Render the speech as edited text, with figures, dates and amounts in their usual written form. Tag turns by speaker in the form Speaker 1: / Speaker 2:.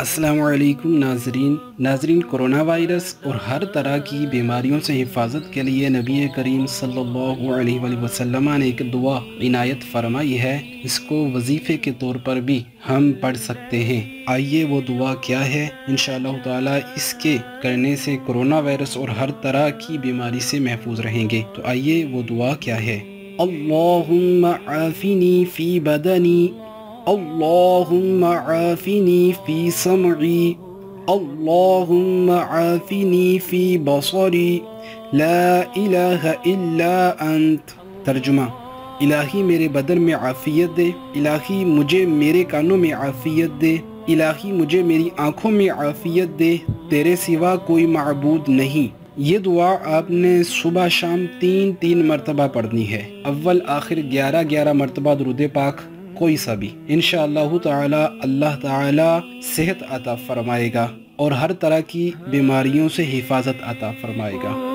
Speaker 1: السلام علیکم ناظرین کورونا وائرس اور ہر طرح کی بیماریوں سے حفاظت کے لیے نبی کریم صلی اللہ علیہ وآلہ وسلم نے ایک دعا عنایت فرمائی ہے، اس کو وظیفے کے طور پر بھی ہم پڑھ سکتے ہیں۔ آئیے وہ دعا کیا ہے، انشاءاللہ تعالی اس کے کرنے سے کورونا وائرس اور ہر طرح کی بیماری سے محفوظ رہیں گے۔ تو آئیے وہ دعا کیا ہے۔ اللہم عافنی فی بدنی، اللہم عافنی فی سمعی، اللہم عافنی فی بصری، لا الہ الا انت۔ ترجمہ: الہی میرے بدن میں عافیت دے، الہی مجھے میرے کانوں میں عافیت دے، الہی مجھے میری آنکھوں میں عافیت دے، تیرے سوا کوئی معبود نہیں۔ یہ دعا آپ نے صبح شام تین مرتبہ پڑھنی ہے۔ اول آخر 11 مرتبہ درود پاک کوئی سا بھی۔ انشاءاللہ تعالی اللہ تعالی صحت عطا فرمائے گا اور ہر طرح کی بیماریوں سے حفاظت عطا فرمائے گا۔